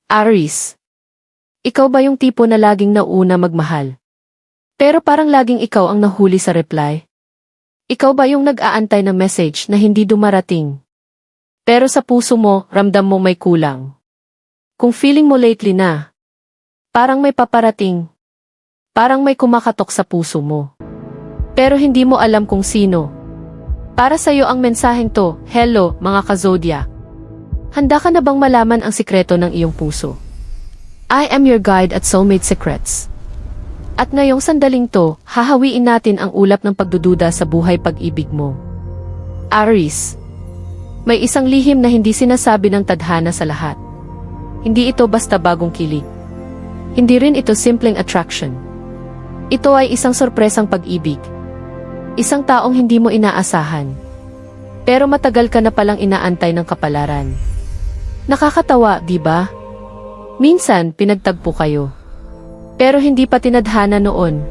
Aries. Ikaw ba yung tipo na laging nauna magmahal? Pero parang laging ikaw ang nahuli sa reply? Ikaw ba yung nag-aantay ng message na hindi dumarating? Pero sa puso mo, ramdam mo may kulang. Kung feeling mo lately na, parang may paparating. Parang may kumakatok sa puso mo. Pero hindi mo alam kung sino. Para sa'yo ang mensaheng to, hello, mga ka-zodiac. Handa ka na bang malaman ang sikreto ng iyong puso? I am your guide at soulmate secrets. At ngayong sandaling to, hahawiin natin ang ulap ng pagdududa sa buhay pag-ibig mo. Aries. May isang lihim na hindi sinasabi ng tadhana sa lahat. Hindi ito basta bagong kilig. Hindi rin ito simpleng attraction. Ito ay isang sorpresang pag-ibig. Isang taong hindi mo inaasahan. Pero matagal ka na palang inaantay ng kapalaran. Nakakatawa, di ba? Minsan, pinagtagpo kayo. Pero hindi pa tinadhana noon.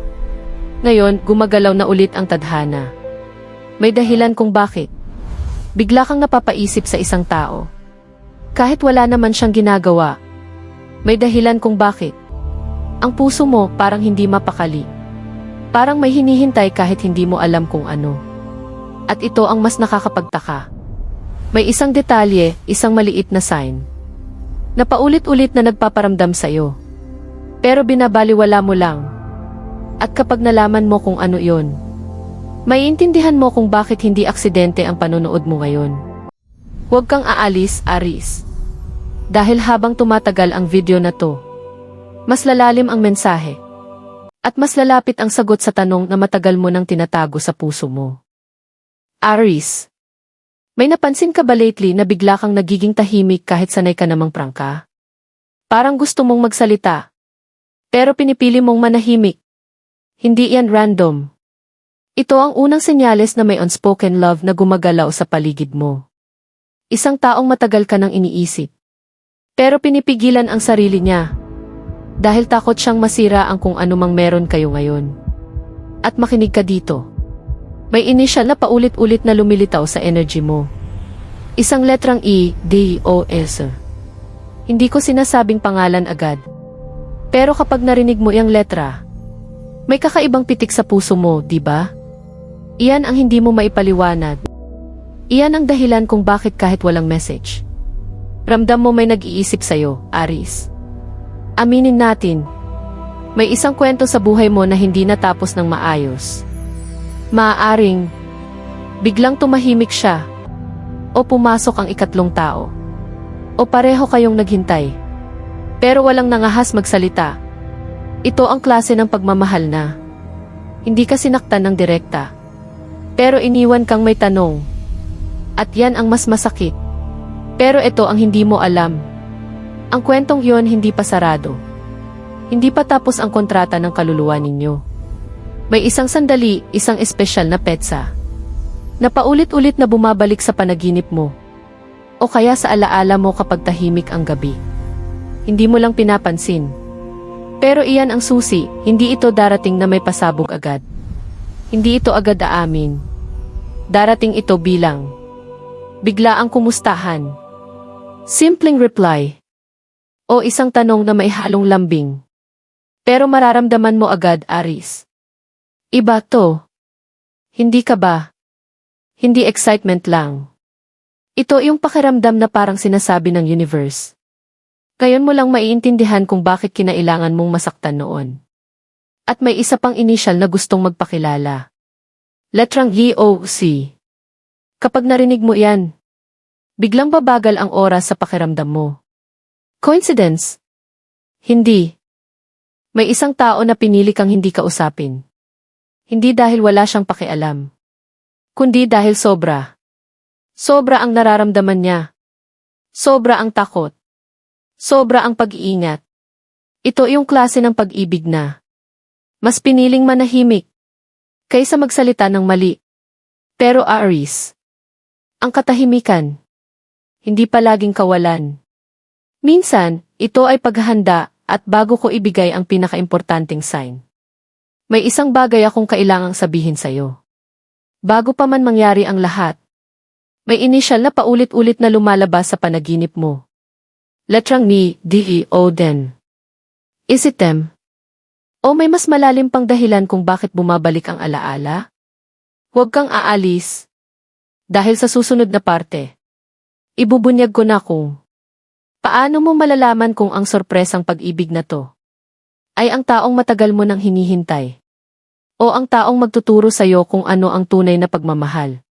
Ngayon, gumagalaw na ulit ang tadhana. May dahilan kung bakit. Bigla kang napapaisip sa isang tao. Kahit wala naman siyang ginagawa. May dahilan kung bakit. Ang puso mo parang hindi mapakali. Parang may hinihintay kahit hindi mo alam kung ano. At ito ang mas nakakapagtaka. May isang detalye, isang maliit na sign. Na paulit-ulit na nagpaparamdam sa'yo. Pero binabaliwala mo lang. At kapag nalaman mo kung ano yon, maiintindihan mo kung bakit hindi aksidente ang panonood mo ngayon. Huwag kang aalis, Aries. Dahil habang tumatagal ang video na to, mas lalalim ang mensahe. At mas lalapit ang sagot sa tanong na matagal mo nang tinatago sa puso mo. Aries. May napansin ka ba lately na bigla kang nagiging tahimik kahit sanay ka namang prangka? Parang gusto mong magsalita. Pero pinipili mong manahimik. Hindi yan random. Ito ang unang senyales na may unspoken love na gumagalaw sa paligid mo. Isang taong matagal ka nang iniisip. Pero pinipigilan ang sarili niya. Dahil takot siyang masira ang kung anumang meron kayo ngayon. At makinig ka dito. May inisyal na paulit-ulit na lumilitaw sa energy mo. Isang letrang E, D, O, S. Hindi ko sinasabing pangalan agad. Pero kapag narinig mo yung letra, may kakaibang pitik sa puso mo, di ba? Iyan ang hindi mo maipaliwanag. Iyan ang dahilan kung bakit kahit walang message. Ramdam mo may nag-iisip sa'yo, Aries. Aminin natin. May isang kwento sa buhay mo na hindi natapos ng maayos. Maaaring biglang tumahimik siya, o pumasok ang ikatlong tao, o pareho kayong naghintay. Pero walang nangahas magsalita. Ito ang klase ng pagmamahal na hindi ka sinaktan ng direkta, pero iniwan kang may tanong. At yan ang mas masakit. Pero ito ang hindi mo alam. Ang kwentong yon hindi pa sarado. Hindi pa tapos ang kontrata ng kaluluwa ninyo. May isang sandali, isang espesyal na petsa, na paulit-ulit na bumabalik sa panaginip mo. O kaya sa alaala mo kapag tahimik ang gabi. Hindi mo lang pinapansin. Pero iyan ang susi, hindi ito darating na may pasabog agad. Hindi ito agad aamin. Darating ito bilang bigla ang kumustahan. Simpleng reply. O isang tanong na may halong lambing. Pero mararamdaman mo agad, Aries. Iba to. Hindi ka ba? Hindi excitement lang. Ito yung pakiramdam na parang sinasabi ng universe. Ngayon mo lang maiintindihan kung bakit kinailangan mong masaktan noon. At may isa pang initial na gustong magpakilala. Letrang E-O-C. Kapag narinig mo yan, biglang babagal ang oras sa pakiramdam mo. Coincidence? Hindi. May isang tao na pinili kang hindi kausapin. Hindi dahil wala siyang pakialam, kundi dahil sobra. Sobra ang nararamdaman niya. Sobra ang takot. Sobra ang pag-iingat. Ito yung klase ng pag-ibig na mas piniling manahimik kaysa magsalita ng mali. Pero Aries, ang katahimikan, hindi palaging kawalan. Minsan, ito ay paghahanda at bago ko ibigay ang pinakaimportanteng sign. May isang bagay akong kailangang sabihin sa'yo. Bago pa man mangyari ang lahat, may inisyal na paulit-ulit na lumalabas sa panaginip mo. Letrang ni D-E-O den. Is it them? O may mas malalim pang dahilan kung bakit bumabalik ang alaala? Huwag kang aalis. Dahil sa susunod na parte, ibubunyag ko na kung paano mo malalaman kung ang sorpresang pag-ibig na to ay ang taong matagal mo nang hinihintay o ang taong magtuturo sa'yo kung ano ang tunay na pagmamahal.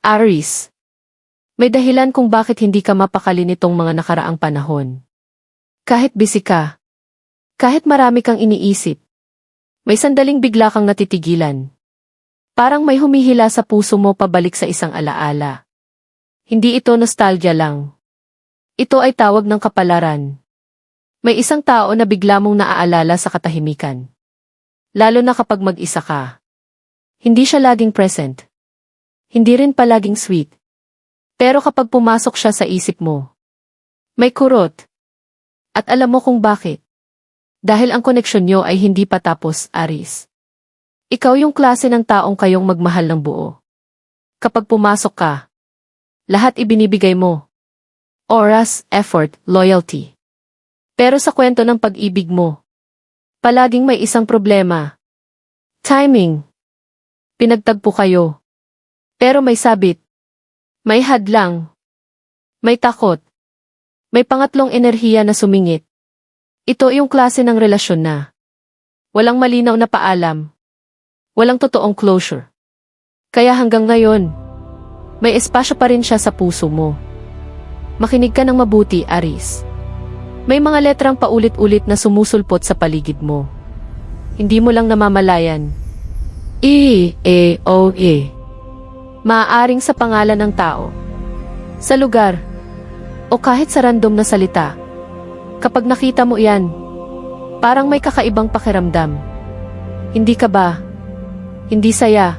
Aries, may dahilan kung bakit hindi ka mapakali nitong mga nakaraang panahon. Kahit busy ka, kahit marami kang iniisip, may sandaling bigla kang natitigilan. Parang may humihila sa puso mo pabalik sa isang alaala. Hindi ito nostalgia lang. Ito ay tawag ng kapalaran. May isang tao na bigla mong naaalala sa katahimikan. Lalo na kapag mag-isa ka. Hindi siya laging present. Hindi rin palaging sweet. Pero kapag pumasok siya sa isip mo, may kurot. At alam mo kung bakit. Dahil ang koneksyon nyo ay hindi pa tapos, Aries. Ikaw yung klase ng taong kayong magmahal ng buo. Kapag pumasok ka, lahat ibinibigay mo. Oras, effort, loyalty. Pero sa kwento ng pag-ibig mo, palaging may isang problema. Timing. Pinagtagpo kayo. Pero may sabit. May hadlang. May takot. May pangatlong enerhiya na sumingit. Ito yung klase ng relasyon na walang malinaw na paalam. Walang totoong closure. Kaya hanggang ngayon, may espasyo pa rin siya sa puso mo. Makinig ka ng mabuti, Aries. May mga letrang paulit-ulit na sumusulpot sa paligid mo. Hindi mo lang namamalayan. E-E-O-E. Maaaring sa pangalan ng tao, sa lugar, o kahit sa random na salita. Kapag nakita mo yan, parang may kakaibang pakiramdam. Hindi ka ba? Hindi saya,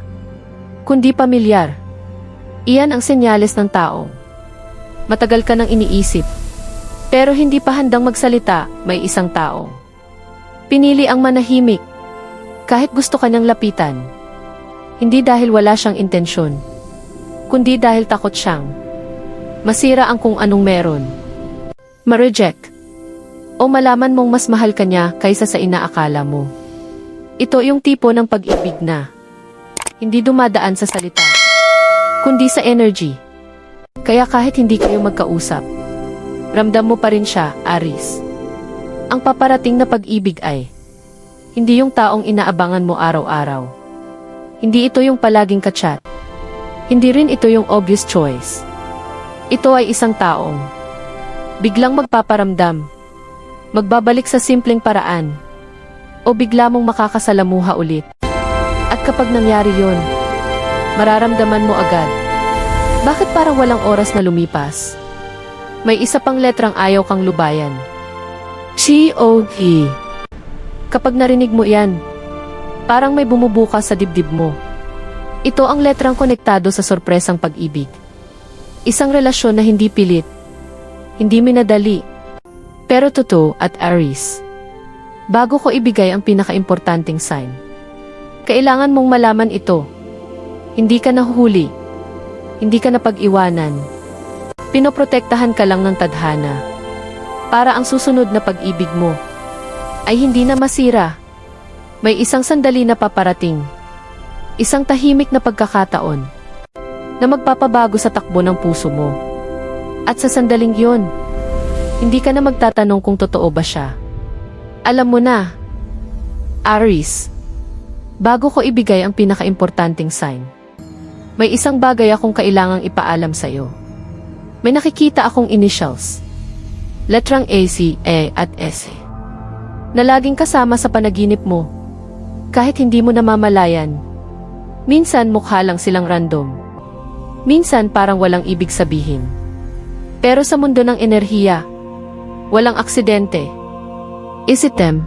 kundi pamilyar. Iyan ang senyales ng tao. Matagal ka nang iniisip, pero hindi pa handang magsalita, may isang tao. Pinili ang manahimik, kahit gusto ka niyang lapitan. Hindi dahil wala siyang intensyon, kundi dahil takot siyang masira ang kung anong meron. Ma-reject, o malaman mong mas mahal ka niya kaysa sa inaakala mo. Ito yung tipo ng pag-ibig na hindi dumadaan sa salita, kundi sa energy. Kaya kahit hindi kayo magkausap, ramdam mo pa rin siya, Aries. Ang paparating na pag-ibig ay hindi yung taong inaabangan mo araw-araw. Hindi ito yung palaging ka-chat. Hindi rin ito yung obvious choice. Ito ay isang taong biglang magpaparamdam, magbabalik sa simpleng paraan, o bigla mong makakasalamuha ulit. At kapag nangyari yon, mararamdaman mo agad. Bakit parang walang oras na lumipas? May isa pang letrang ayaw kang lubayan. C-O-E. Kapag narinig mo yan, parang may bumubuka sa dibdib mo. Ito ang letrang konektado sa sorpresang pag-ibig. Isang relasyon na hindi pilit, hindi minadali, pero totoo at Aries. Bago ko ibigay ang pinaka-importanting sign, kailangan mong malaman ito. Hindi ka nahuhuli. Hindi ka napag-iwanan. Pinoprotektahan ka lang ng tadhana. Para ang susunod na pag-ibig mo ay hindi na masira. May isang sandali na paparating. Isang tahimik na pagkakataon na magpapabago sa takbo ng puso mo. At sa sandaling yon, hindi ka na magtatanong kung totoo ba siya. Alam mo na, Aries. Bago ko ibigay ang pinaka-importanting sign, may isang bagay akong kailangang ipaalam sa'yo. May nakikita akong initials. Letrang A, C, E at S. Na laging kasama sa panaginip mo. Kahit hindi mo namamalayan. Minsan mukha lang silang random. Minsan parang walang ibig sabihin. Pero sa mundo ng enerhiya, walang aksidente. Is it them?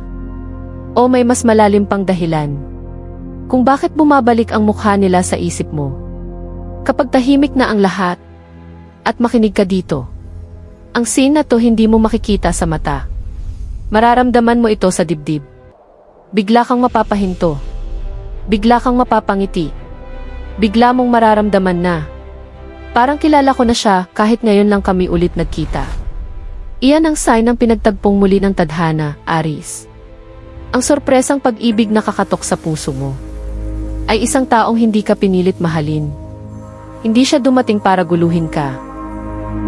O may mas malalim pang dahilan kung bakit bumabalik ang mukha nila sa isip mo. Kapag tahimik na ang lahat, at makinig ka dito, ang scene na to hindi mo makikita sa mata. Mararamdaman mo ito sa dibdib. Bigla kang mapapahinto. Bigla kang mapapangiti. Bigla mong mararamdaman na parang kilala ko na siya kahit ngayon lang kami ulit nagkita. Iyan ang sign ng pinagtagpong muli ng tadhana, Aries. Ang sorpresang pag-ibig na kakatok sa puso mo ay isang taong hindi ka pinilit mahalin. Hindi siya dumating para guluhin ka.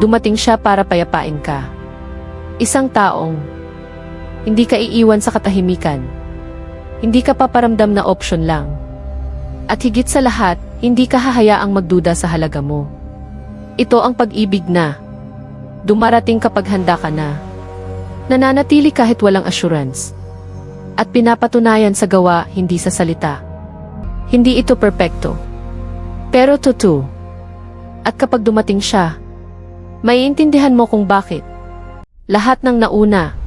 Dumating siya para payapain ka. Isang taong hindi ka iiwan sa katahimikan. Hindi ka paparamdam na option lang. At higit sa lahat, hindi ka hahayaang magduda sa halaga mo. Ito ang pag-ibig na dumarating kapag handa ka na. Nananatili kahit walang assurance. At pinapatunayan sa gawa, hindi sa salita. Hindi ito perpekto. Pero totoo. At kapag dumating siya, maiintindihan mo kung bakit. Lahat ng nauna,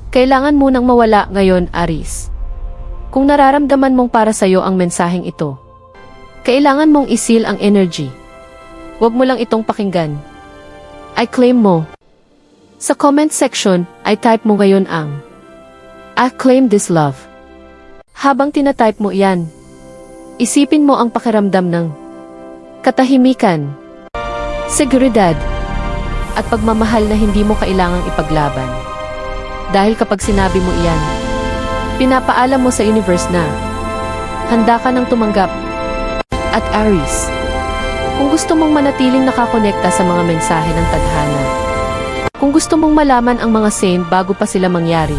kailangan munang mawala ngayon, Aries. Kung nararamdaman mong para sa'yo ang mensaheng ito, kailangan mong isil ang energy. Huwag mo lang itong pakinggan. I claim mo. Sa comment section, ay type mo ngayon ang I claim this love. Habang tinatype mo iyan, isipin mo ang pakiramdam ng katahimikan, seguridad, at pagmamahal na hindi mo kailangang ipaglaban. Dahil kapag sinabi mo iyan, pinapaalam mo sa universe na handa ka nang tumanggap. At Aries, kung gusto mong manatiling nakakonekta sa mga mensahe ng tadhana, kung gusto mong malaman ang mga sign bago pa sila mangyari,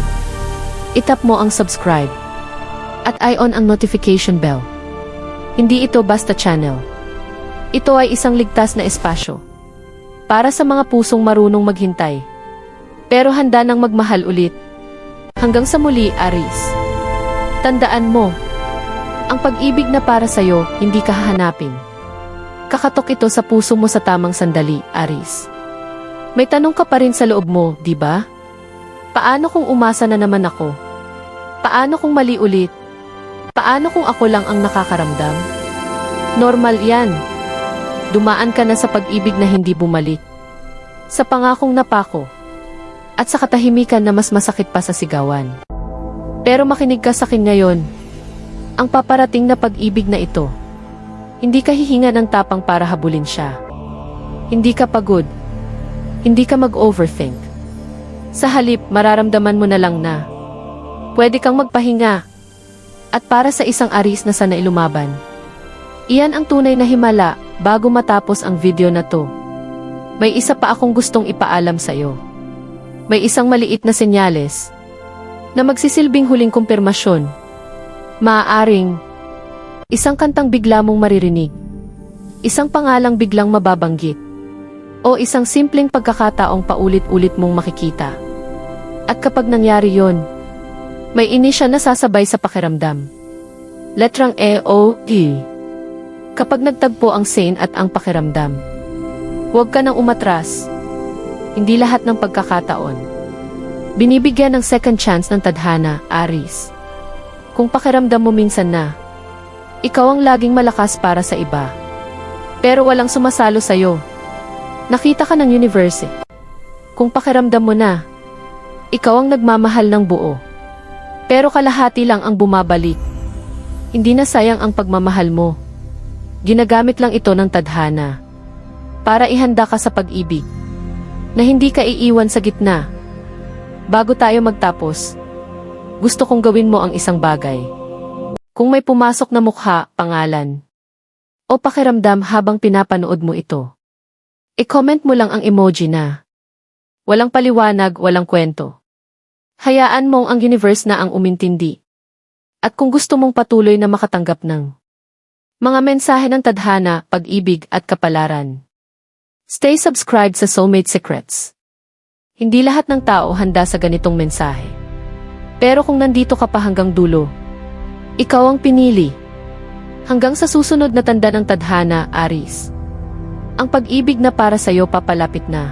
itap mo ang subscribe at i-on ang notification bell. Hindi ito basta channel. Ito ay isang ligtas na espasyo para sa mga pusong marunong maghintay, pero handa nang magmahal ulit. Hanggang sa muli, Aries. Tandaan mo, ang pag-ibig na para sa'yo, hindi ka hahanapin. Kakatok ito sa puso mo sa tamang sandali, Aries. May tanong ka pa rin sa loob mo, di ba? Paano kung umasa na naman ako? Paano kung mali ulit? Paano kung ako lang ang nakakaramdam? Normal yan. Dumaan ka na sa pag-ibig na hindi bumalik. Sa pangakong napako. At sa katahimikan na mas masakit pa sa sigawan. Pero makinig ka sa akin ngayon. Ang paparating na pag-ibig na ito, hindi ka hihinga ng tapang para habulin siya. Hindi ka pagod. Hindi ka mag-overthink. Sa halip, mararamdaman mo na lang na pwede kang magpahinga. At para sa isang Aries na sanay lumaban, iyan ang tunay na himala. Bago matapos ang video na to, may isa pa akong gustong ipaalam sa'yo. May isang maliit na senyales na magsisilbing huling kumpirmasyon. Maaaring isang kantang bigla mong maririnig, isang pangalang biglang mababanggit, o isang simpleng pagkakataong paulit-ulit mong makikita. At kapag nangyari yon, may inisya na sasabay sa pakiramdam. Letrang E o E. Kapag nagtagpo ang sign at ang pakiramdam, huwag ka nang umatras. Hindi lahat ng pagkakataon binibigyan ng second chance ng tadhana, Aries. Kung pakiramdam mo minsan na ikaw ang laging malakas para sa iba, pero walang sumasalo sa'yo, nakita ka ng universe. Kung pakiramdam mo na ikaw ang nagmamahal ng buo, pero kalahati lang ang bumabalik, hindi na sayang ang pagmamahal mo. Ginagamit lang ito ng tadhana para ihanda ka sa pag-ibig na hindi ka iiwan sa gitna. Bago tayo magtapos, gusto kong gawin mo ang isang bagay. Kung may pumasok na mukha, pangalan, o pakiramdam habang pinapanood mo ito, i-comment mo lang ang emoji na walang paliwanag, walang kwento. Hayaan mong ang universe na ang umintindi. At kung gusto mong patuloy na makatanggap ng mga mensahe ng tadhana, pag-ibig at kapalaran, stay subscribed sa Soulmate Secrets. Hindi lahat ng tao handa sa ganitong mensahe. Pero kung nandito ka pa hanggang dulo, ikaw ang pinili. Hanggang sa susunod na tanda ng tadhana, Aries. Ang pag-ibig na para sa'yo papalapit na.